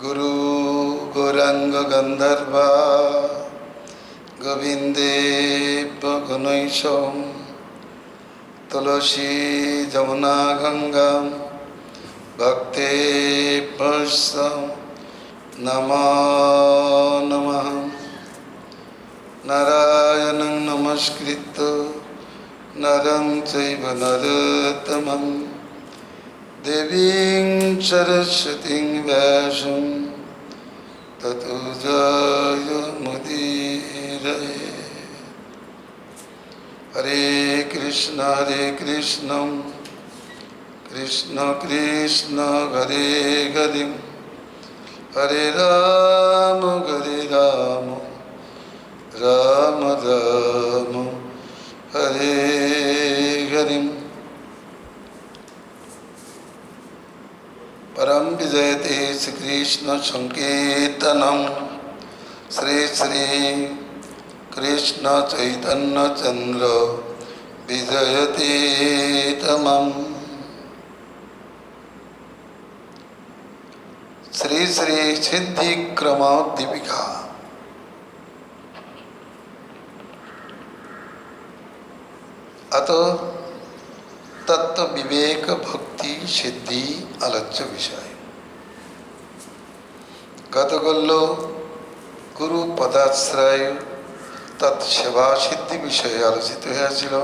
गुरु गौरांग गंधर्व गोविंदे गुणैशम तुलसी जमुना गंगा भक्ते नमो नमः। नारायणं नमस्कृत्य नरं चैव नरोत्तमं देवीं सरस्वतीं व्यासं ततो जयमुदीरये। हरे कृष्ण कृष्ण कृष्ण हरे हरे हरे राम राम राम हरे हरे। परम विजयते श्री कृष्ण संकीर्तनम श्री श्री कृष्ण चैतन्य चंद्र विजयते तमम्। श्री श्री सिद्धि क्रम दीपिका। अतो तत्व विवेक भक्ति सिद्धि आलोच्य विषय। गतकल्लो गुरु पदाश्रय तत्सेवा सिद्धि विषय आलोचित হয়েছিল।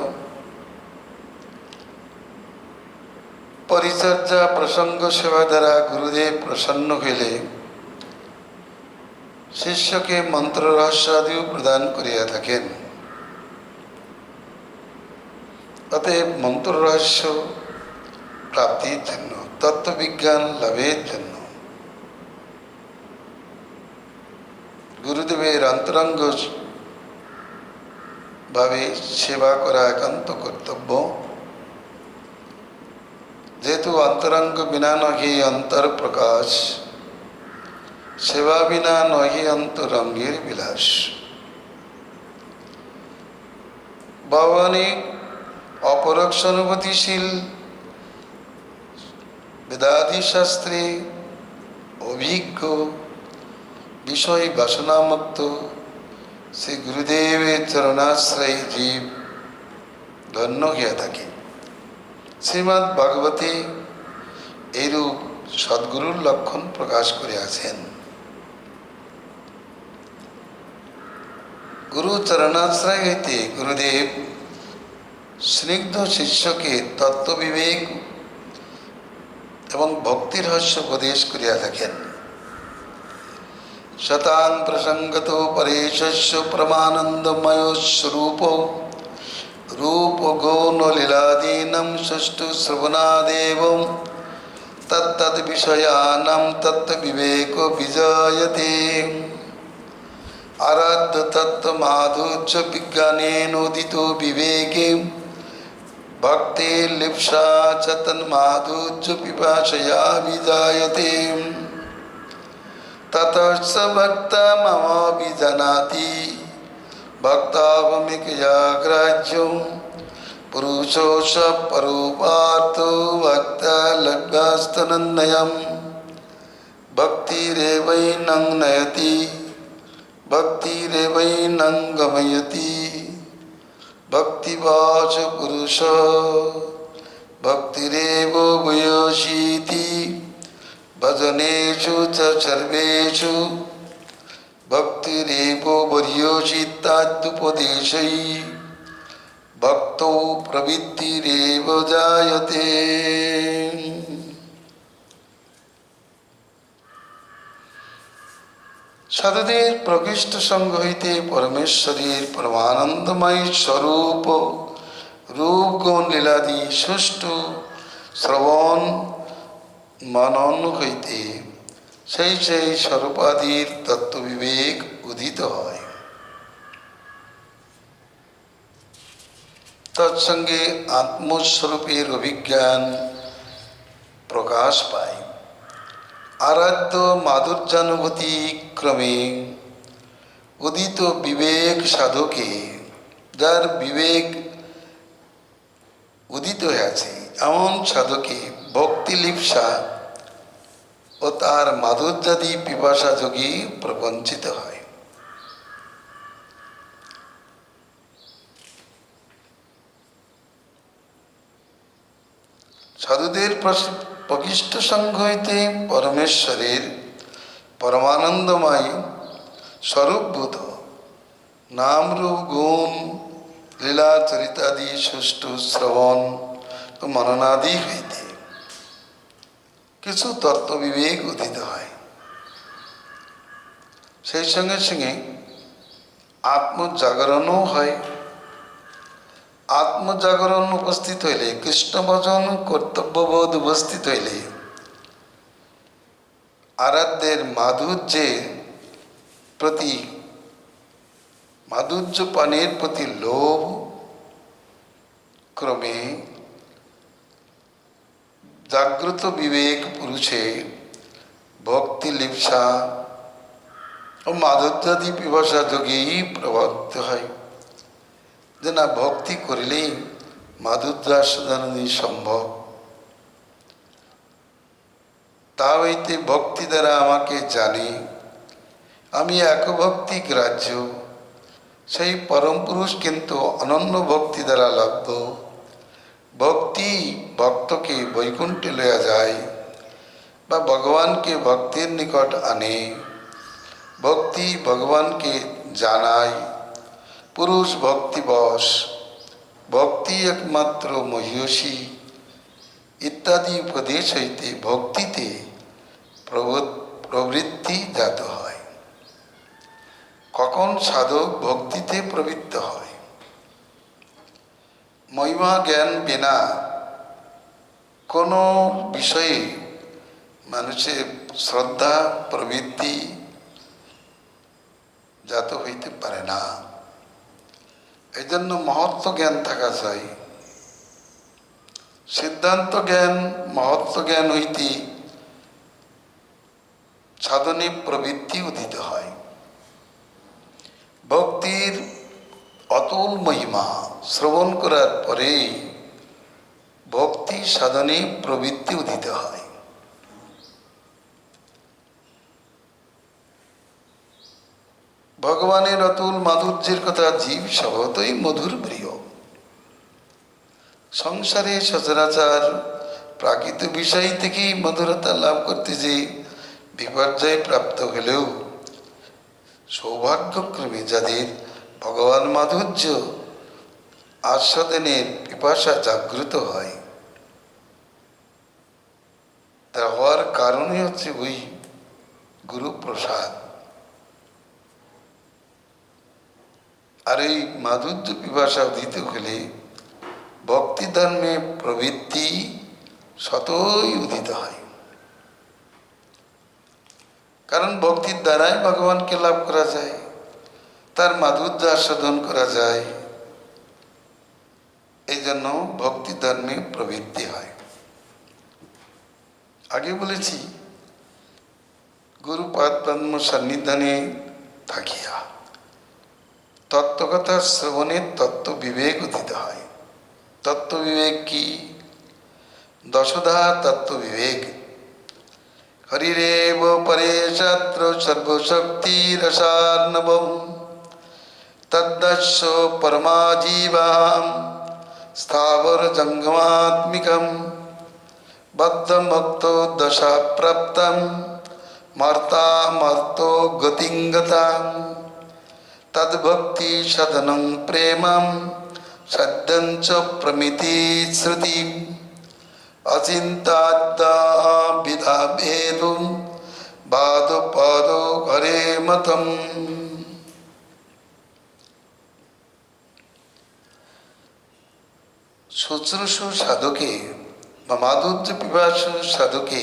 परिचर्या प्रसंग सेवा द्वारा गुरुदेव प्रसन्न हইলে शिष्य के मंत्र रहस्य आदि प्रदान करिया থাকেন। अतएव मंत्र रहस्य प्राप्तिर जन्य तत्व विज्ञान लाभेर जन्य गुरुदेवेर अंतरंग भावे सेवा करा एकांत कर्तव्य। जेहेतु अंतरंग बिना नही अंतर प्रकाश, सेवा बिना नही अंतरंगेर विलास। भगवानी अपरोक्ष अनुभूतिशील वेदादि शास्त्रे अभिज्ञ विषय वासना मुक्त श्री गुरुदेवेर चरणाश्रय जीव धन्य हইয়া থাকে। শ্রীমদ্ ভাগবতে এইরূপ সদ্গুরুর লক্ষণ প্রকাশ করিয়াছেন। गुरु चरणाश्रय হইতে गुरुदेव स्निग्ध शिष्य के तत्व विवेक एवं भक्ति रहस्य उपदेश करिया থাকেন। शतां प्रसंगतो परेशस्य परमानंदमय स्वरूप रूप गौण लीलादीनं सुष्टु श्रवणादेव तत्तद विषयानां तत्व विवेको विजायते। आराध्य तत्व माधुर्य विज्ञानेनोदितो विवेके भक्ति लिप्सा च तन्माधुर्य पिपासया विजायते। ततः स भक्ता मम विजानाति भक्तावमिकया ग्राह्यो पुरुषो स परोपार्थो भक्ता लभ्यास्तनन्नयम्। भक्तिरेवैनं नयति भक्तिरेवैनं गमयति भक्तिवाच पुरुष भक्तिरेव भूयसीति भजनेषु च सर्वेषु भक्तिरेवो वर्योषिताद्युपदेशै भक्तो प्रवृत्तिरेव जायते। साधुदेव प्रकृष्ट संग हইতে परमेश्वरेर परमानंदमय स्वरूप रूप गुण लीलादि सुष्ठु श्रवण मनन हইতে সেই সেই স্বরূপাদির তত্ত্ব বিবেক উদিত হয়। তৎসঙ্গে আত্মস্বরূপের অভিজ্ঞান প্রকাশ পায়। आराध्य माधुर्यानुभूति क्रमे उदित विवेक साधके जार विवेक उदित হয়েছে এমন সাধকে भक्ति लिप्सा ও তার মাধুর্যাদি পিপাসা যোগী প্রবঞ্চিত হয়। সাধুদের প্রকৃষ্ট সঙ্গ হইতে পরমেশ্বরের পরমানন্দময় স্বরূপভূত নাম রূপ গুণ লীলা চরিতাদি সুষ্ঠু শ্রবণ ও মননাদি হইতে কিছু তত্ত্ব বিবেক উদিত হয়। সেই সঙ্গে সঙ্গে আত্মজাগরণও হয়। আত্মজাগরণ উপস্থিত হইলে, কৃষ্ণ ভজন কর্তব্যবোধ উপস্থিত হইলে আরাধ্যের মাধুর্যের প্রতি, মাধুর্য পানের প্রতি লোভ ক্রমে জাগ্রত বিবেক পুরুষে ভক্তি লিপ্সা ও মাধুর্যাদি পিপাসা যোগেই প্রবর্তিত হয়। যে না, ভক্তি করিলেই মাধুর্যাস্বাদনী সম্ভব। তা হইতে ভক্তি দ্বারা আমাকে জানি, আমি এক ভক্তি গ্রাহ্য, সেই পরম পুরুষ কিন্তু অনন্য ভক্তি দ্বারা লব্ধ। ভক্তি ভক্তকে বৈকুণ্ঠে লইয়া যায় বা ভগবানকে ভক্তির নিকট আনে। ভক্তি ভগবানকে জানায়। পুরুষ ভক্তিবশ, ভক্তি একমাত্র মহিষী ইত্যাদি উপদেশ হইতে ভক্তিতে প্রবৃত্তি জাত হয়। কখন সাধক ভক্তিতে প্রবৃত্ত হয়? মহিমা জ্ঞান বিনা কোনো বিষয়ে মানুষের শ্রদ্ধা প্রবৃত্তি জাত হইতে পারে না। এই জন্য মহত্ব জ্ঞান থাকা চাই। সিদ্ধান্ত জ্ঞান মহত্ব জ্ঞান হইতে সাধনে প্রবৃত্তি উদিত হয়। ভক্তির অতুল মহিমা শ্রবণ করার পরে ভক্তি সাধনে প্রবৃত্তি উদিত হয়। ভগবানের অতুল মাধুর্যের কথা জীব স্বভাবতই মধুর প্রিয়। সংসারে সচরাচর প্রাকৃত বিষয় থেকেই মধুরতা লাভ করতে যে বিপর্যয় প্রাপ্ত হলেও সৌভাগ্যক্রমে যাদের ভগবান মাধুর্য আস্বাদনের পিপাসা জাগ্রত হয়, তা হওয়ার কারণই হচ্ছে ওই গুরু প্রসাদ। আর এই মাধুর্য পিপাসা উদিত হলে ভক্তি ধর্মে প্রবৃত্তি স্বতই উদিত হয়। কারণ ভক্তির দ্বারাই ভগবানকে লাভ করা যায়, তার মাধুর্য আস্বাদন করা যায়। এই জন্য ভক্তি ধর্মে প্রবৃত্তি হয়। আগে বলেছি, গুরুপাদ পদ্ম সন্নিধানে থাকিয়া তত্ত্বকথা শ্রবণের তত্ত্ব বিবেক উদিত হয়। তত্ত্ব বিবেক কি? দশধা তত্ত্ব বিবেক। হরিরেব পরে শাস্ত্র সর্বশক্তি রসার্ণবম তদ্দস্য পরমাজীবাম স্থাবর জঙ্গমাত্মিকম বদ্ধমুক্তো দশা প্রাপ্তম মর্তা মর্তো গতিঙ্গতাম তদ্ভক্তি সাধনং প্রেমম সদ্যঞ্চ প্রমিতি শ্রুতি অচিন্তাদ্বিধা ভেদুম বাদ পদ ঘরে মতম। শুশ্রূষু সাধকে বা মাধুর্য পিপাসু সাধকে,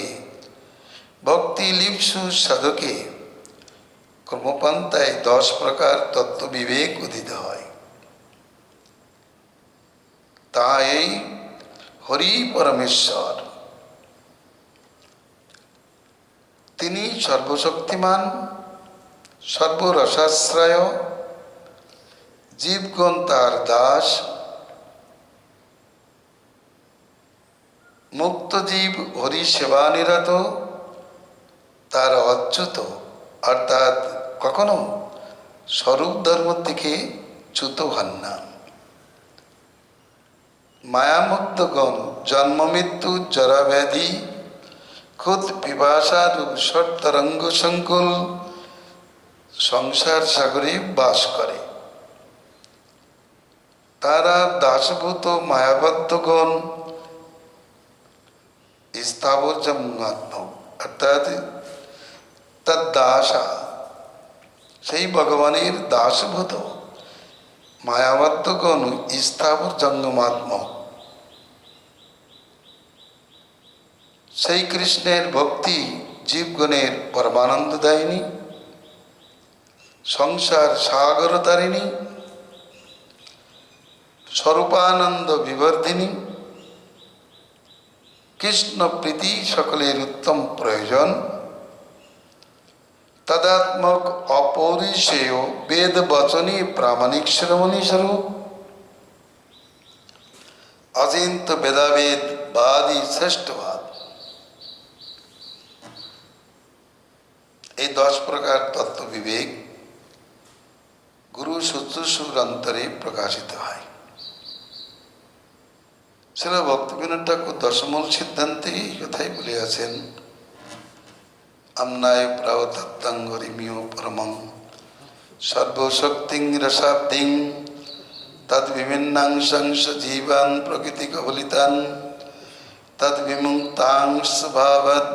ভক্তি লিপ্সু সাধকে কর্মপন্থায় 10 প্রকার তত্ত্ব বিবেক উদিত হয়। তা এই হরি পরমেশ্বর, তিনি সর্বশক্তিমান, সর্বরসাশ্রয়, জীবগণ তার দাস। মুক্ত জীব হরি সেবা নিরত, তারা অচ্যুত, অর্থাৎ কখনো স্বরূপ ধর্ম থেকে চ্যুত হন না। মায়ামুক্তগণ জন্ম মৃত্যু জরা ব্যাধি খুদ পিপাসা রূপসর তরঙ্গ সংকুল সংসার সাগরে বাস করে। তারা দাসভূত মায়াবদ্ধগণ স্থাবর জন্মাত্ম, অর্থাৎ তার দাসা, সেই ভগবানের দাসভূত মায়াবদ্ধগণ স্থাবর জঙ্গমাত্ম। সেই কৃষ্ণের ভক্তি জীবগণের পরমানন্দ দায়িনী, সংসার সাগর তারিণী, স্বরূপানন্দ বিবর্ধিনী। কৃষ্ণ প্রীতি সকলের উত্তম প্রয়োজন। তদাত্মক অপরিসেয় বেদ বচনী প্রামাণিক শ্রমণী স্বরূপ অচিন্ত বেদাবেদ বাদী শ্রেষ্ঠবাদ। এই 10 প্রকার তত্ত্ব বিবেক গুরু শুশ্রূষুর অন্তরে প্রকাশিত হয়। শ্রীল ভক্তিবিনোদ ঠাকুর দশমূল সিদ্ধান্তে এই কথাই বলিয়াছেন, আমনায় প্রাবতত্ত্বং হরিমিয় পরমং সর্বশক্তিং রসাব্দিং তদ্বিভিন্নাংশং সজীবান প্রকৃতি কবলিতান তদ্বিমুক্তাং স্বভাবৎ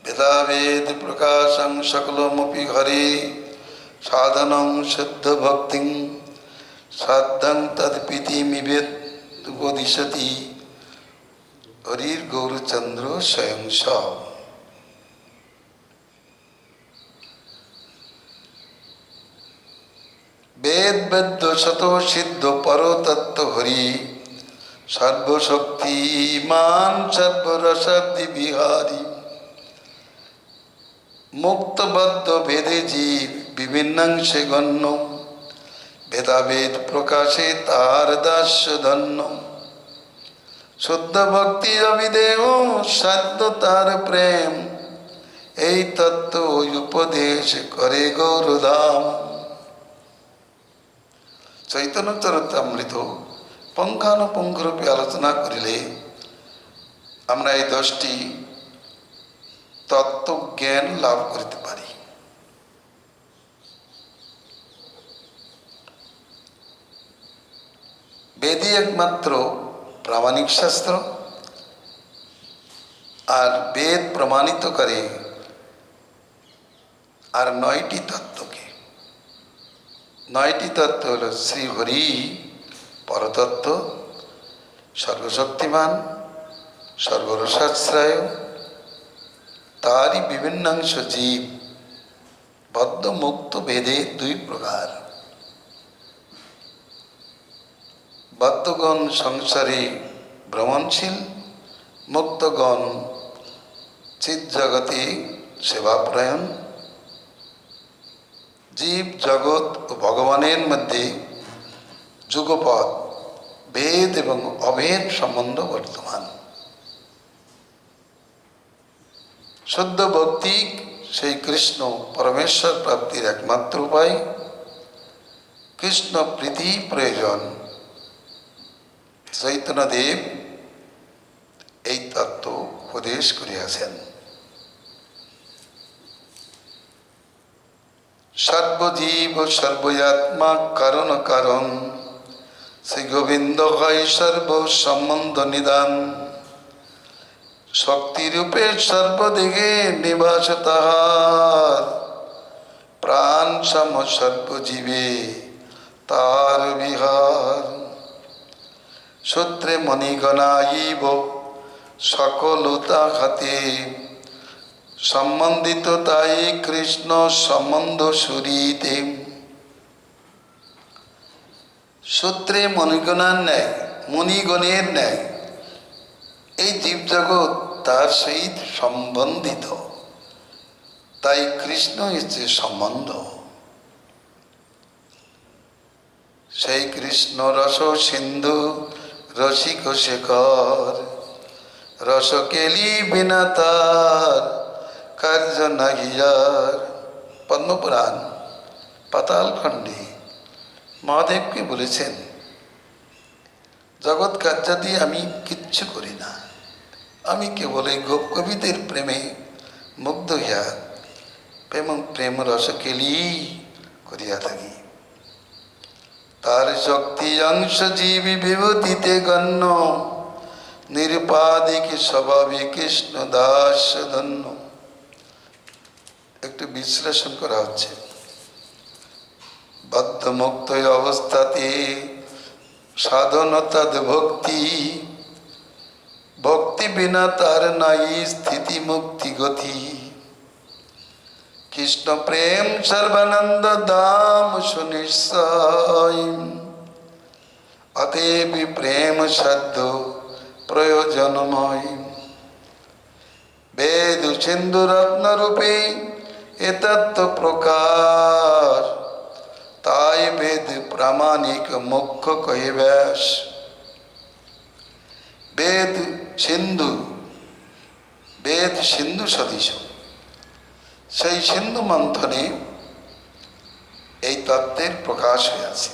বেদাবেদ প্রকাশং সকলমপি হরে সাধনং শুদ্ধ ভক্তিং সাধ্যং তৎপ্রীতিমিবেদ উপদিশতি হরির গৌরচন্দ্র স্বয়ং স। বেদ বেদ্য শত সিদ্ধ পরতত্ত্ব হরি সর্বশক্তিমান সর্বরসাব্দি বিহারী। মুক্তবদ্ধ ভেদে জীব বিভিন্নাংশে গণ্য ভেদাভেদ প্রকাশে তার দাস্য ধন্য। শুদ্ধ ভক্তি অবিদেহ সাধ্য তার প্রেম এই তত্ত্ব উপদেশ করে গৌরধাম। চৈতন্য চরিতামৃত পুঙ্খানুপুঙ্খরূপে আলোচনা করিলে আমরা এই 10টি তত্ত্বজ্ঞান লাভ করিতে পারি। বেদই একমাত্র প্রামাণিক শাস্ত্র, আর বেদ প্রমাণিত করে আর 9টি তত্ত্বকে। 9টি তত্ত্ব হল শ্রীহরি পরতত্ত্ব, সর্বশক্তিমান, সর্বরসাশ্রয়, তারই বিভিন্নাংশ জীব, বদ্ধ মুক্ত ভেদে 2 প্রকার। বদ্ধগণ সংসারে ভ্রমণশীল, মুক্তগণ চিৎ জগতে সেবাপ্রায়ণ। জীব জগৎ ও ভগবানের মধ্যে যুগপৎ ভেদ এবং অভেদ সম্বন্ধ বর্তমান। শুদ্ধ ভক্তি সেই কৃষ্ণ পরমেশ্বর প্রাপ্তির একমাত্র উপায়। কৃষ্ণ প্রীতি প্রয়োজন। চৈতন্যদেব এই তত্ত্ব উপদেশ করিয়াছেন। সর্বজীব সর্বয়াত্মা কারণ কারণ শ্রী গোবিন্দ হয় সর্ব সম্বন্ধ নিদান। শক্তিরূপে সর্বদিকে নিবাস তাহার প্রাণ সম সর্বজীবে তার বিহার। সূত্রে মণিগণাইব সকলতা হাতে সম্বন্ধিত তাই কৃষ্ণ সম্বন্ধ সুরীতে। সূত্রে মণিগণের ন্যায় এই জীবজগৎ তার সহিত সম্বন্ধিত, তাই কৃষ্ণ হচ্ছে সম্বন্ধ। সেই কৃষ্ণ রস সিন্ধু রসিক শেখর রস কেলি বিনা তার কার্য নাহিয়ার। পদ্মপুরাণ পাতাল খণ্ডে মহাদেবকে বলেছেন, জগৎ কার্যাদি আমি কিচ্ছু করি না, আমি কেবল এই গোপ কবিদের প্রেমে মুগ্ধ হইয়া প্রেম রস কেলি করিয়া থাকি। তার শক্তি অংশ জীবী বিভূতিতে গণ্য, নিরুপাধিক স্বভাবে কৃষ্ণ দাস ধন্য। একটু বিশ্লেষণ করা হচ্ছে। বদ্ধ মুক্ত অবস্থাতে সাধনতা ভক্তি, ভক্তি বিনা তার নাই স্থিতি মুক্তি গতি। কৃষ্ণ প্রেম সর্বানন্দ দাম সুনিশ্চয়, অতএব প্রেম সাধ্য প্রয়োজনময়। বেদ সিন্ধু রত্ন রূপে এ তত্ত্ব প্রকাশ, তাই বেদ প্রামাণিক মুখ্য কহে ব্যাস। বেদ সিন্ধু সদৃশ, সেই সিন্ধু মন্থনে এই তত্ত্বের প্রকাশ হয়েছে।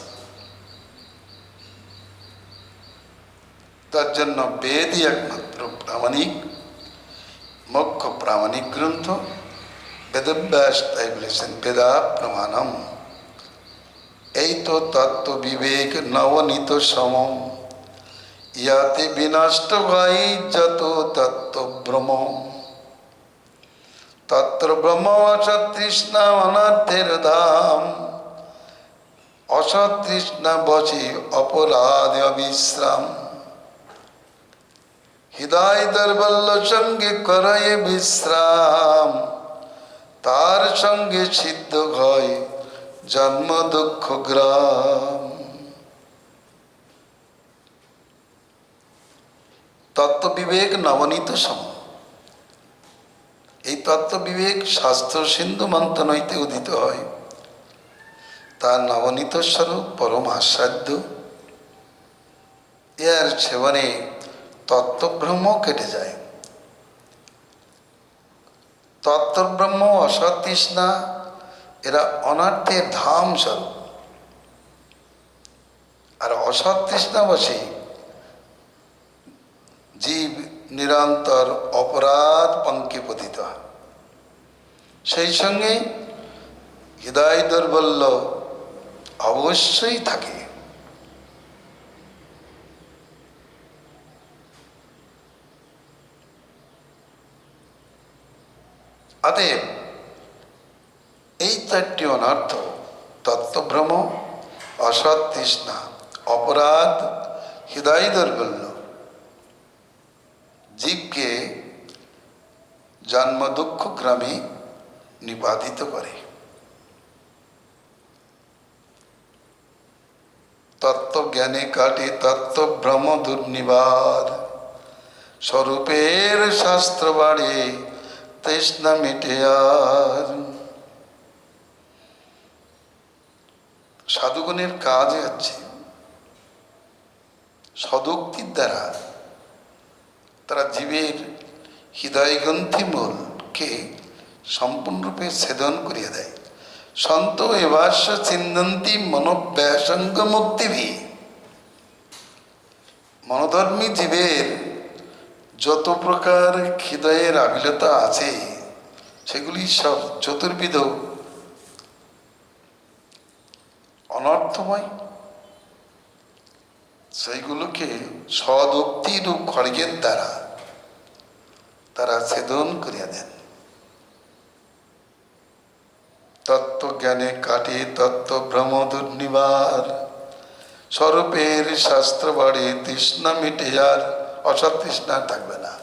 তার জন্য বেদই একমাত্র প্রামাণিক, মুখ্য প্রামাণিক গ্রন্থ। বেদব্যাস তাই বলেছেন, বেদা প্রমাণম। এই তো তত্ত্ব বিবেক নবনীত সম, ইয়াতে বিনষ্ট হয় যত তত্ত্ব ভ্রম। তত্র ব্রহ্ম অসৎ তৃষ্ণা অনর্থের ধাম, অসৎ তৃষ্ণা বসে অপরাধ অবিশ্রাম। হৃদয় দর্বল্য সঙ্গে করয়ে বিশ্রাম, তার সঙ্গে সিদ্ধ হয় জন্ম দুঃখ গ্রাম। তত্ত্ব বিবেক নবনীত সম। এই তত্ত্ব বিবেক শাস্ত্র সিন্ধু মন্থন হইতে উদিত হয়, তার নবনীত স্বরূপ পরম আস্বাদ্য। এর সেবনে তত্ত্বব্রহ্ম কেটে যায়। তত্ত্বব্রহ্ম অসৎ তৃষ্ণা এরা অনর্থের ধাম স্বরূপ, আর অসৎ তৃষ্ণা বসে জীব নিরন্তর অপরাধ পঙ্কে পতিত হয়। সেই সঙ্গে হৃদয় দৌর্বল্য অবশ্যই থাকে। অতএব এই চারটি অনর্থ, তত্ত্বভ্রম, অসৎ তৃষ্ণা, অপরাধ, হৃদয় দৌর্বল্য, জীবকে জন্ম দুঃখ গ্রামে নিবাদিত করে। তত্ত্বজ্ঞানে কাটে তত্ত্বভ্রম দুর্নিবার, স্বরূপের শাস্ত্র বাড়ে তৃষ্ণা মিটে আর। সাধুগণের কাজ আছে সদুক্তির দ্বারা তারা জীবের হৃদয়গ্রন্থি মূলকে সম্পূর্ণরূপে ছেদন করিয়া দেয়। সন্ত এবাস্য চিন্দন্তি মনোব্যাসঙ্গ মুক্তিভি। মনোধর্মী জীবের যত প্রকার হৃদয়ের আবিলতা আছে, সেগুলি সব চতুর্বিধ অনর্থময়। সেইগুলোকে সদুক্তি রূপ খড়গের দ্বারা তারা ছেদন করিয়া দেন। তত্ত্বজ্ঞানে কাটে তত্ত্বভ্রম দুর্নিবার, স্বরূপের শাস্ত্র বাড়ে তৃষ্ণা মিটে আর। অসৎ তৃষ্ণা থাকবে না।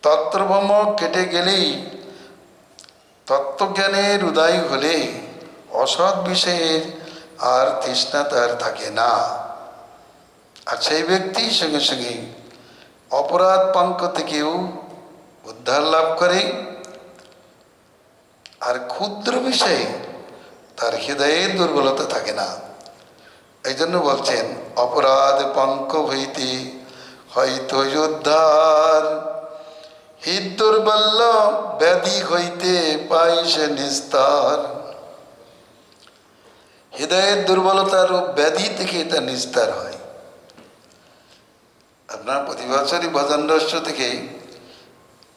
তত্ত্বভ্রম কেটে গেলেই, তত্ত্বজ্ঞানের উদয় হলে অসৎ বিষয়ের আর তৃষ্ণা তার থাকে না। আর সেই ব্যক্তি সঙ্গে সঙ্গে অপরাধ পঙ্ক থেকেও উদ্ধার লাভ করে। আর ক্ষুদ্র বিষয়ে তার হৃদয়ে দুর্বলতা থাকে না। এই জন্য বলছেন, অপরাধ পঙ্ক হইতে হয়তো উদ্ধার, হৃদ দুর্বল্য ব্যাধি হইতে পাই সে নিস্তার। হৃদয়ের দুর্বলতার ও ব্যাধি থেকে এটা নিস্তার হয়। আপনার প্রতি বছরই ভজন রহস্য থেকে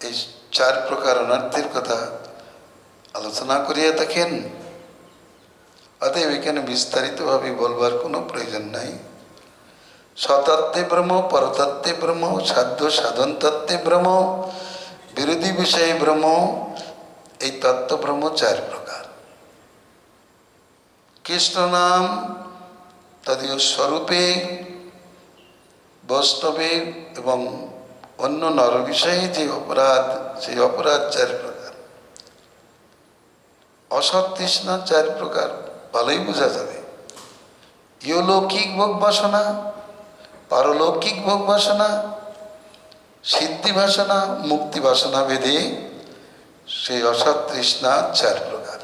এই 4 প্রকার অনর্থের কথা আলোচনা করিয়া থাকেন। অতএব এখানে বিস্তারিতভাবে বলবার কোনো প্রয়োজন নাই। স্বতত্ত্বে ব্রহ্ম, পরতত্ত্বে ব্রহ্ম, সাধ্য সাধন তত্ত্বে ব্রহ্ম, বিরোধী বিষয়ে ব্রহ্ম, এই তত্ত্ব ব্রহ্ম 4 প্রকার। কৃষ্ণ নাম তদীয় স্বরূপে, বৈষ্ণবে এবং অন্য নর বিষয়ে যে অপরাধ, সেই অপরাধ 4 প্রকার। অসৎ তৃষ্ণা 4 প্রকার, ভালোই বোঝা যাবে। ইহলৌকিক ভোগ বাসনা, পারলৌকিক ভোগ বাসনা, সিদ্ধি বাসনা, মুক্তি বাসনা ভেদে সেই অসৎ তৃষ্ণা 4 প্রকার।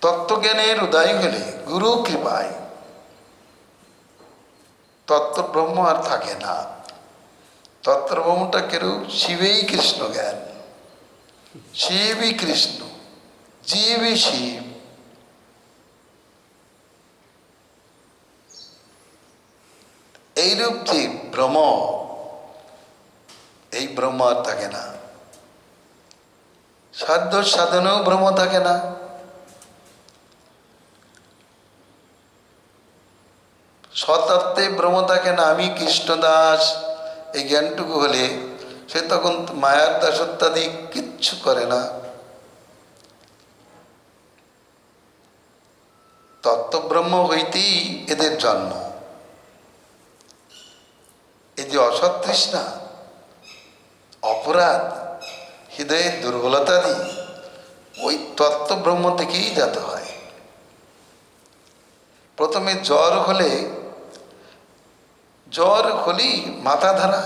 তত্ত্বজ্ঞানের উদয় হলে গুরু কৃপায় তত্ত্বব্রহ্ম আর থাকে না। তত্ত্বব্রহ্মটা কেউ শিবেই কৃষ্ণ জ্ঞান, শিবই কৃষ্ণ, জীবই শিব। এইরূপ যে ব্রহ্ম, এই ব্রহ্ম আর থাকে না। সাধ্য সাধনেও ব্রহ্ম থাকে না। স্বতত্ত্বে ব্রহ্ম থাকে না। আমি কৃষ্ণদাস এই জ্ঞানটুকু হলে সে তখন মায়ার দাসত্বাদি কিচ্ছু করে না। তত্ত্বব্রহ্ম হইতেই এদের জন্ম। এই যে অসৎ তৃষ্ণা, অপরাধ, হৃদয়ের দুর্বলতাদি ওই তত্ত্বব্রহ্ম থেকেই জাত হয়। প্রথমে জ্বর হলেই মাথা ধরা,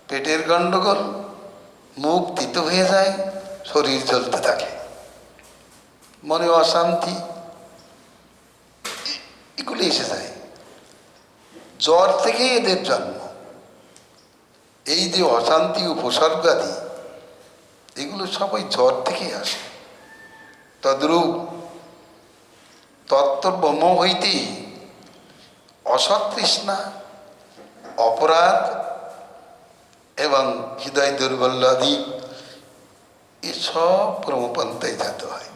পেটের গণ্ডগোল, মুখ তিতো হয়ে যায়, শরীর জ্বলতে থাকে, মনে অশান্তি, এগুলি এসে যায়। জ্বর থেকেই এদের জন্ম। এই যে অশান্তি উপসর্গাদি, এগুলো সবাই জ্বর থেকেই আসে। তদ্রূপ তত্ত্বব্রহ্ম হইতেই অসৎ তৃষ্ণা, অপরাধ এবং হৃদয় দুর্বল্যাদি এসব কর্মপন্থায় জাত হয়।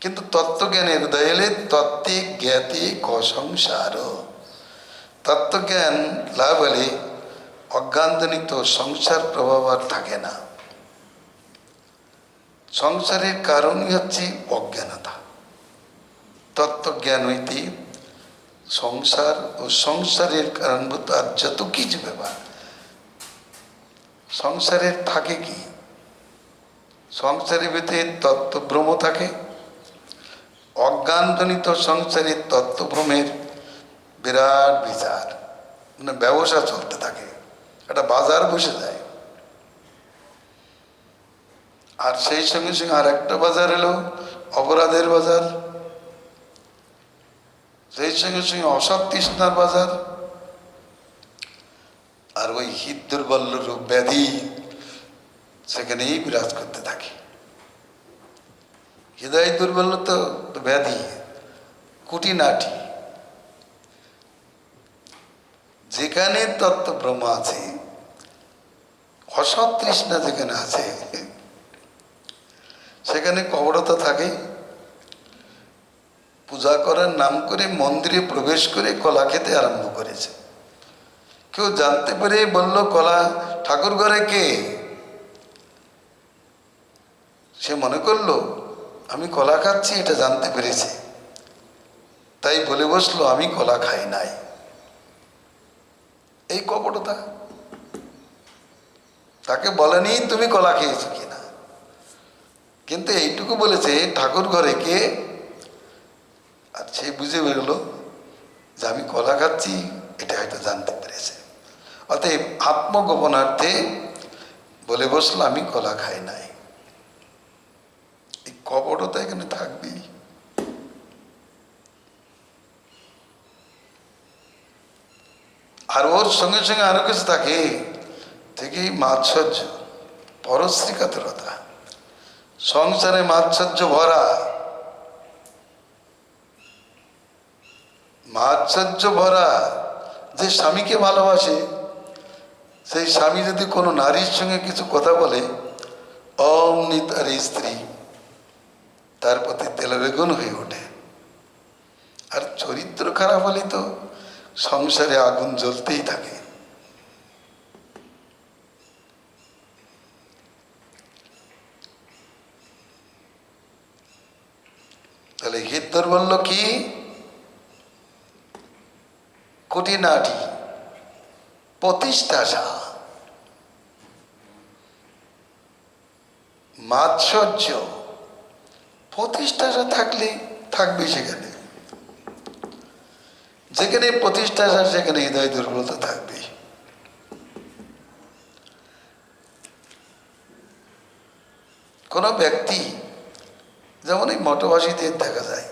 কিন্তু তত্ত্বজ্ঞানের উদয় হলে তত্ত্বে জ্ঞাতে সংসার, তত্ত্বজ্ঞান লাভ হলে অজ্ঞানজনিত সংসার প্রভাব আর থাকে না। সংসারের কারণই হচ্ছে অজ্ঞানতা। তত্ত্বজ্ঞান হইতে সংসার ও সংসারের কারণভূত আর যত কিছু ব্যাপার, সংসারের থাকে কি? সংসারের ভিতরে তত্ত্বভ্রম থাকে। অজ্ঞানজনিত সংসারের তত্ত্বভ্রমের বিরাট বিচার, মানে ব্যবসা চলতে থাকে, একটা বাজার বসে যায়। আর সেই সঙ্গে সঙ্গে আর একটা বাজার এলো অপরাধের বাজার, সেই সঙ্গে সঙ্গে অসৎ তৃষ্ণার বাজার, আর ওই হৃদ দুর্বল্য রূপ ব্যাধি সেখানেই বিরাজ করতে থাকে। হৃদয় দুর্বল্য তো ব্যাধি, কুটিনাটি। যেখানে তত্ত্ব ব্রহ্ম আছে, অসৎ তৃষ্ণা যেখানে আছে, সেখানে কপটতা থাকে। পূজা করার নাম করে মন্দিরে প্রবেশ করে কলা খেতে আরম্ভ করেছে। কেউ জানতে পেরে বলল, কলা ঠাকুর ঘরে কে? সে মনে করলো আমি কলা খাচ্ছি, এটা জানতে পেরেছে, তাই বলে বসলো আমি কলা খাই নাই। এই কপটতা। তাকে বলেনি তুমি কলা খেয়েছো কিনা, কিন্তু এইটুকু বলেছে ঠাকুর ঘরে কে। আর সে বুঝে বেরোলো যে আমি কলা খাচ্ছি, এটা হয়তো জানতে পেরেছে। অতএব আত্মগোপনার্থে বলে বসলো আমি কলা খাই নাই। এই কপটতা এখানে থাকবেই। আর ওর সঙ্গে সঙ্গে আরো কিছু থাকে, থেকেই মাৎসর্য, পরশ্রী কাতরতা, সংসারে মাৎসর্য ভরা, মাৎসর্য ভরা। যে স্বামীকে ভালোবাসে সেই স্বামী যদি কোনো নারীর সঙ্গে কিছু কথা বলে, অমনি তার স্ত্রী তার প্রতি তেলবেগুন হয়ে ওঠে। আর চরিত্র খারাপ হলে তো সংসারে আগুন জ্বলতেই থাকে। তাহলে হিতর বলল কি, কুটিনাটি প্রতিষ্ঠাসা, মাৎসর্য, প্রতিষ্ঠাসা থাকলে থাকবে সেখানে। যেখানে প্রতিষ্ঠাসা সেখানে হৃদয় দুর্বলতা থাকবে। কোনো ব্যক্তি, যেমন এই মঠবাসীদের দেখা যায়,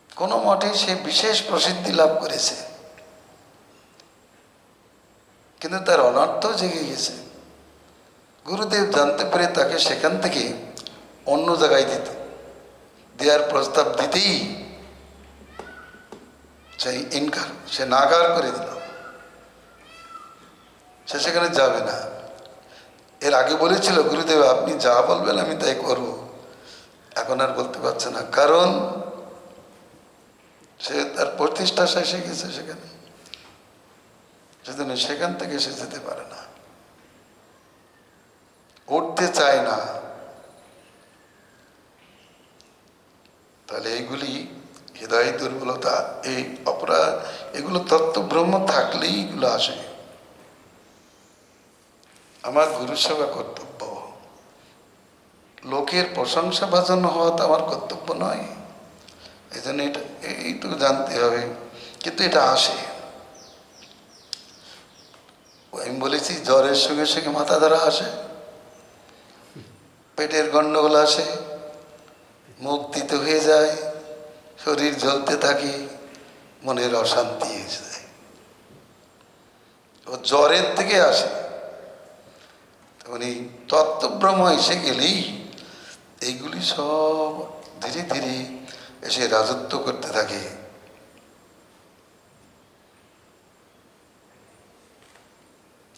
কোনো মঠে সে বিশেষ প্রসিদ্ধি লাভ করেছে, কিন্তু তার অনর্থ জেগে গেছে। গুরুদেব জানতে পেরে তাকে সেখান থেকে অন্য জায়গায় দেওয়ার প্রস্তাব দিতেই সেই ইনকার, সে নাকার করে দিল, সে সেখানে যাবে না। এর আগে বলেছিল গুরুদেব আপনি যা বলবেন আমি তাই করব, এখন আর বলতে পারছে না, কারণ সে তার প্রতিষ্ঠা এসে গেছে সেখানে, সেজন্য সেখান থেকে সে যেতে পারে না, উঠতে চায় না। তাহলে এইগুলি হৃদয় দুর্বলতা, এই অপরাধ, এগুলো তত্ত্বব্রহ্ম থাকলেই এগুলো আসে। আমার গুরু সেবা কর্তব্য, লোকের প্রশংসা ভাজন হওয়া তো আমার কর্তব্য নয়। এই জন্য এটা এইটুকু জানতে হবে, কিন্তু এটা আসে। আমি বলেছি জ্বরের সঙ্গে সঙ্গে মাথা ধরা আসে, পেটের গন্ডগোল আসে, মুখ তিতো হয়ে যায়, শরীর জ্বলতে থাকে, মনের অশান্তি এসে যায়, ও জ্বরের থেকে আসে। তখন এই তত্ত্বব্রহ্ম এসে গেলেই এইগুলি সব ধীরে ধীরে এসে রাজত্ব করতে থাকে।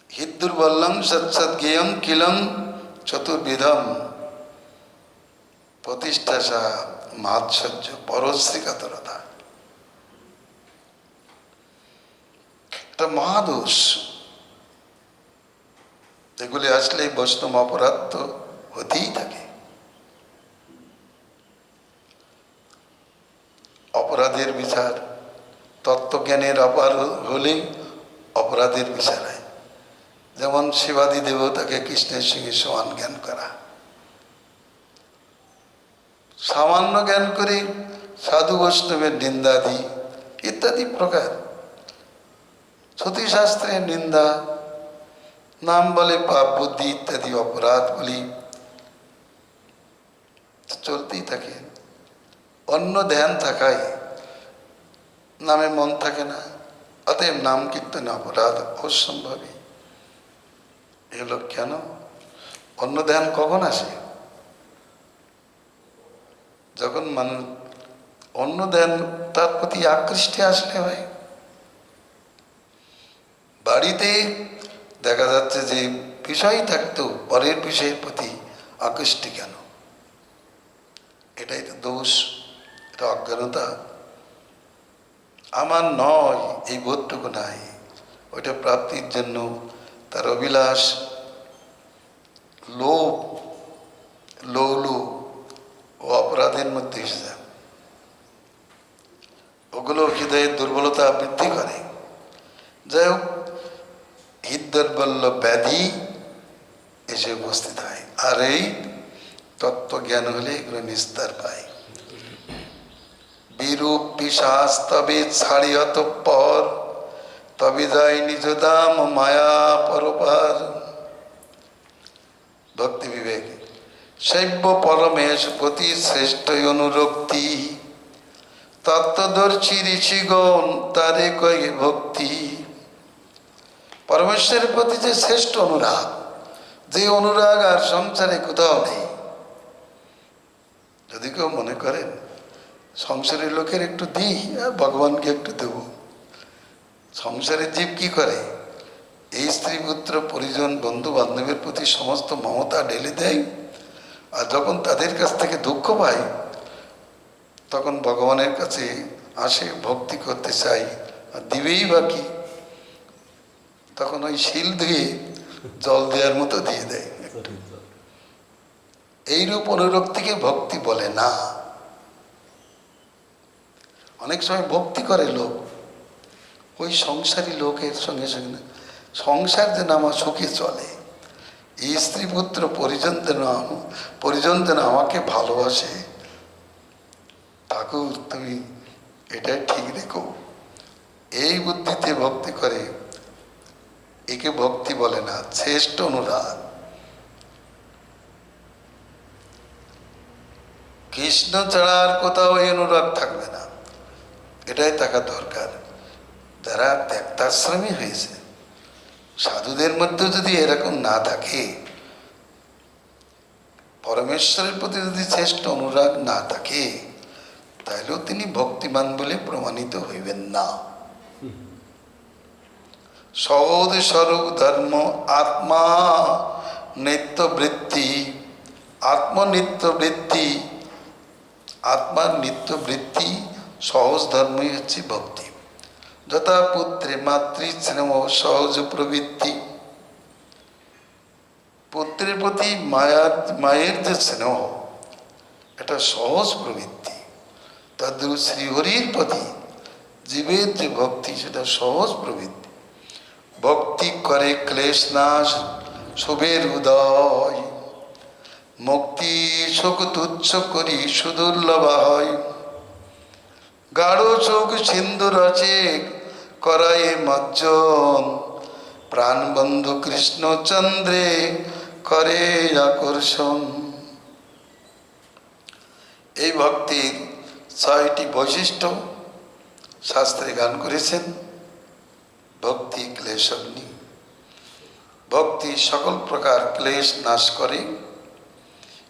হিদ্দুর্বল্লং সৎসদ্গেয়ং কিলং চতুর্বিধম প্রতিষ্ঠাসা, মাৎসর্য, পরশ্রী কাতরতা, একটা মহাদোষ। এগুলি আসলে বৈষ্ণব অপরাধ তো হতেই থাকে। অপরাধের বিচার, তত্ত্বজ্ঞানের অপার হলে অপরাধের বিচার হয়। যেমন শিবাদি দেবতাকে কৃষ্ণের সঙ্গে সমান জ্ঞান করা, সামান্য জ্ঞান করে সাধু বৈষ্ণবের নিন্দাদি ইত্যাদি প্রকার, শ্রুতিশাস্ত্রের নিন্দা, নাম বলে পাপ বুদ্ধি ইত্যাদি অপরাধগুলি চলতেই থাকে। অন্য ধ্যান থাকায় নামে মন থাকে না, অতএব নাম কীর্তনে অপরাধ অবশ্যম্ভাবী। এগুলো কেন? অন্য ধ্যান কখন আসে? যখন মানুষ অন্য ধ্যান তার প্রতি আকৃষ্টে আসলে হয়। বাড়িতে দেখা যাচ্ছে যে বিষয় থাকতো, পরের বিষয়ের প্রতি আকৃষ্টি কেন? এটাই তো দোষ, এটা অজ্ঞানতা। আমার নয় এই বোধটুকু নাই, ওইটা প্রাপ্তির জন্য তার অভিলাষ, লোভ, লৌলু ও অপরাধের মধ্যে এসে যায়। ওগুলো হৃদয়ের দুর্বলতা বৃদ্ধি করে। যাই হোক, হৃদয়বল্ল ব্যাধি এসে উপস্থিত হয়। আর এই তত্ত্বজ্ঞান হলে এগুলো নিস্তার পায়। বিরূপ পিশাচ তবে ছাড়িয়ত পর, তবে যায় নিজ দাম মায়া পরপার। ভক্তি বিবেক, শৈব্য পরমেশ প্রতি শ্রেষ্ঠ অনুরক্তি, তত্ত্বদর্শী ঋষিগণ তারে কয়ে ভক্তি। পরমেশ্বরের প্রতি যে শ্রেষ্ঠ অনুরাগ, যে অনুরাগ আর সংসারে কোথাও নেই। যদি কেউ মনে করেন সংসারের লোকের একটু দিই আর ভগবানকে একটু দেব, সংসারের জীব কি করে, এই স্ত্রী পুত্র পরিজন বন্ধু বান্ধবের প্রতি সমস্ত মমতা ঢেলে দেয়, আর যখন তাদের কাছ থেকে দুঃখ পায় তখন ভগবানের কাছে আসে, ভক্তি করতে চাই, আর দিবেই বাকি, তখন ওই শিল ধুয়ে জল দেওয়ার মতো দিয়ে দেয়। এইরূপ অনুরক্তিকে ভক্তি বলে না। অনেক সময় ভক্তি করে লোক ওই সংসারী লোকের সঙ্গে সঙ্গে, সংসার যেন আমার সুখে চলে, এই স্ত্রী পুত্র পরিজন যেন আমাকে ভালোবাসে। ঠাকুর তুমি এটাই ঠিক রেখো, এই বুদ্ধিতে ভক্তি করে, একে ভক্তি বলে না, শ্রেষ্ঠ অনুরাগ। কৃষ্ণ ছাড়া আর কোথাও এই অনুরাগ থাকবে না, এটাই থাকা দরকার। যারা ত্যাক্তাশ্রমী হয়েছে, সাধুদের মধ্যে যদি এরকম না থাকে, পরমেশ্বরের প্রতি যদি শ্রেষ্ঠ অনুরাগ না থাকে, তাহলেও তিনি ভক্তিমান বলে প্রমাণিত হইবেন না। সহজ স্বরূপ ধর্ম আত্মা নিত্য বৃত্তি, আত্মনিত্য বৃত্তি, আত্মার নিত্য বৃত্তি সহজ ধর্মই হচ্ছে ভক্তি। যথা পুত্রে মাতৃ স্নেহ সহজ প্রবৃত্তি, পুত্রের প্রতি মায়ের যে স্নেহ এটা সহজ প্রবৃত্তি। তদ্রূপ শ্রীহরির প্রতি জীবের যে ভক্তি সেটা সহজ প্রবৃত্তি। ভক্তি করে ক্লেশ নাশ শুভের উদয়, মুক্তি শোক তুচ্ছ করি সুদুর্লভা হয়। গাঢ় শোক সিন্ধু রচে করায় মজ্জন, প্রাণবন্ধু কৃষ্ণচন্দ্রে করে আকর্ষণ। এই ভক্তির ৬টি বৈশিষ্ট্য শাস্ত্রে গান করেছেন। ভক্তি ক্লেশগ্নি, ভক্তি সকল প্রকার ক্লেশ নাশ করে,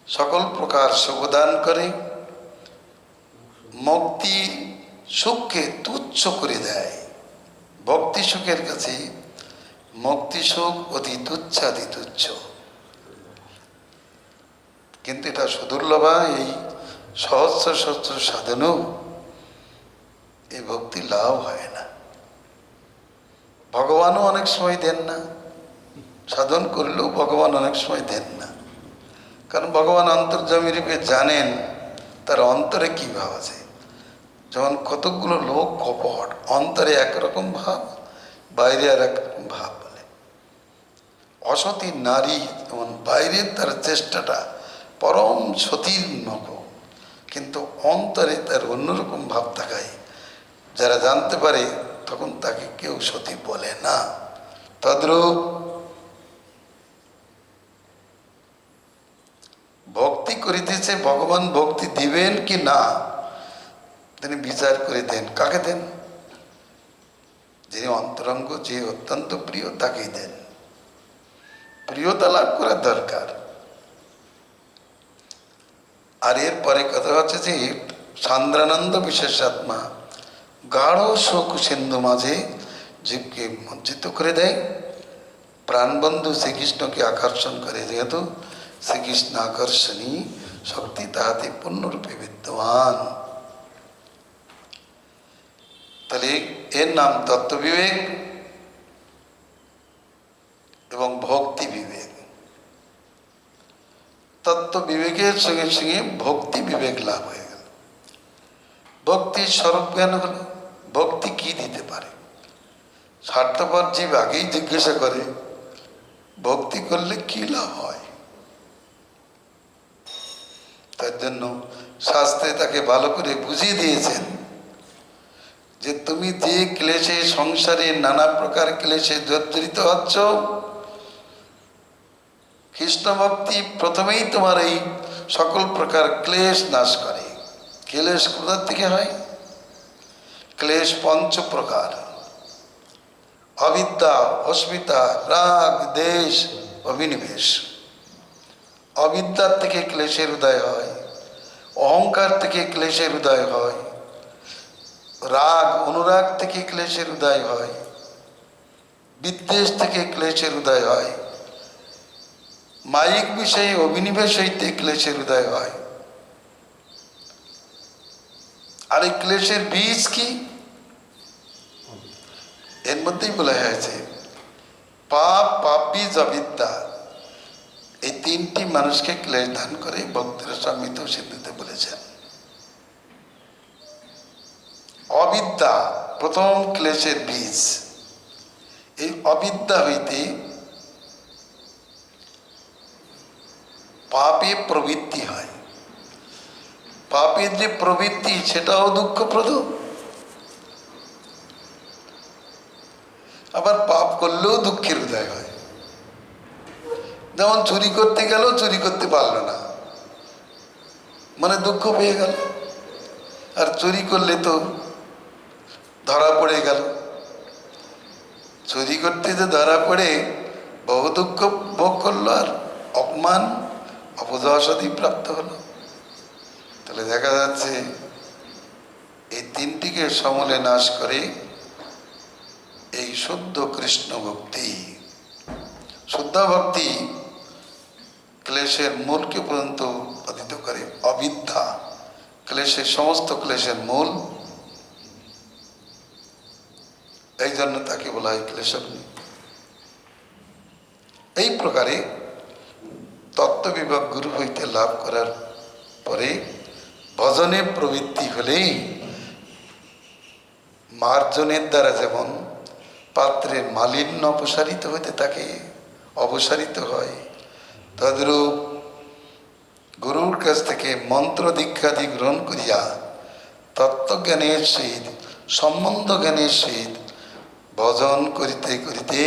সকল প্রকার সুখদান করে, মুক্তি সুখকে তুচ্ছ করে দেয়। ভক্তি সুখের কাছে মুক্তি সুখ অতি তুচ্ছাতি তুচ্ছ, কিন্তু এটা সুদুর্লভা। এই সহস্র সহস্র সাধনও এই ভক্তি লাভ হয় না। ভগবানও অনেক সময় দেন না, সাধন করলেও ভগবান অনেক সময় দেন না, কারণ ভগবান অন্তর্যামী রূপে জানেন তার অন্তরে কী ভাব আছে। যেমন কতকগুলো লোক কপট, অন্তরে একরকম ভাব, বাইরে আর এক ভাব বলে। অসতী নারী যেমন বাইরের তার চেষ্টাটা পরম সতীর মতো, কিন্তু অন্তরে তার অন্যরকম ভাব থাকায় যারা জানতে পারে তখন তাকে কেউ সতী বলে না। তদ্রূপ ভক্তি করিতেছে, ভগবান ভক্তি দিবেন কি না তিনি বিচার করে দেন। কাকে দেন? যিনি অন্তরঙ্গ, যে অত্যন্ত প্রিয় তাকেই দেন। প্রিয়তা লাভ করার দরকার। আর এরপরে কথা হচ্ছে যে সান্দ্রানন্দ বিশেষ আত্মা গাঢ় শোক সিন্ধু মাঝে জীবকে মজ্জিত করে দেয়। প্রাণবন্ধু শ্রীকৃষ্ণকে আকর্ষণ করে, যেহেতু শ্রীকৃষ্ণ আকর্ষণী শক্তি তাহাতে পূর্ণরূপে বিদ্যমান। তাহলে এর নাম তত্ত্ববিবেক এবং ভক্তি বিবেক। তত্ত্ব বিবেকের সঙ্গে সঙ্গে ভক্তি বিবেক লাভ হয়ে গেল। ভক্তির স্বরূপ জ্ঞান হলো ভক্তি কি দিতে পারে। স্বার্থপর জীব আগেই জিজ্ঞাসা করে ভক্তি করলে কি লাভ হয়। তার জন্য শাস্ত্রে তাকে ভালো করে বুঝিয়ে দিয়েছেন যে তুমি যে ক্লেশে, সংসারে নানা প্রকার ক্লেশে জর্জরিত হচ্ছ, কৃষ্ণ ভক্তি প্রথমেই তোমার এই সকল প্রকার ক্লেশ নাশ করে। ক্লেশ কোথা থেকে হয়? ক্লেশ পঞ্চ প্রকার: অবিদ্যা, অস্মিতা, রাগ, দেশ, অভিনিবেশ। অবিদ্যার থেকে ক্লেশের উদয় হয়, অহংকার থেকে ক্লেশের উদয় হয়, রাগ অনুরাগ থেকে ক্লেশের উদয় হয়, বিদ্বেষ থেকে ক্লেশের উদয় হয়, মায়িক বিষয়ে অভিনিবেশ হইতে ক্লেশের উদয় হয়। আর এই ক্লেশের বীজ কি? এর মধ্যেই বলা হয়েছে পাপ, পাপ বীজ, অবিদ্যা। এই তিনটি মানুষকে ক্লেশ দান করে, ভক্তের সম্মিত সিদ্ধতে বলেছেন। অবিদ্যা প্রথম ক্লেশের বীজ। এই অবিদ্যা হইতে পাপে প্রবৃত্তি হয়। পাপের যে প্রবৃত্তি সেটাও দুঃখপ্রদ। আবার পাপ করলেও দুঃখের উদয় হয়। যেমন চুরি করতে গেল, চুরি করতে পারলো না, মানে দুঃখ পেয়ে গেল। আর চুরি করলে তো ধরা পড়ে গেল। চুরি করতে যে ধরা পড়ে বহু দুঃখ ভোগ করলো, আর অপমান অপযশাদি প্রাপ্ত হলো। তাহলে দেখা যাচ্ছে এই তিনটিকে সমূলে নাশ করে এই শুদ্ধ কৃষ্ণ ভক্তি। শুদ্ধ ভক্তি ক্লেশের মূলকে পর্যন্ত উৎপাদিত করে। অবিদ্যা ক্লেশের, সমস্ত ক্লেশের মূল। এই জন্য তাকে বলা হয় ক্লেশগ্নি। এই প্রকারে তত্ত্ববিভাগ গুরু হইতে লাভ করার পরে ভজনে প্রবৃত্তি হলেই মার্জনের দ্বারা যেমন পাত্রের মালিন্য অপসারিত হইতে থাকে, অপসারিত হয়, তদ্রূপ গুরুর কাছ থেকে মন্ত্র দীক্ষাদি গ্রহণ করিয়া তত্ত্বজ্ঞানের সহিত, সম্বন্ধ জ্ঞানের সহিত ভজন করিতে করিতে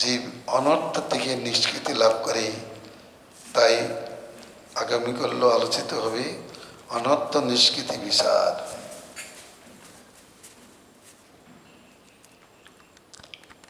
জীব অনর্থ থেকে নিষ্কৃতি লাভ করে। তাই আগামীকাল আলোচিত হবে অনর্থ নিষ্কৃতি বিষাদ।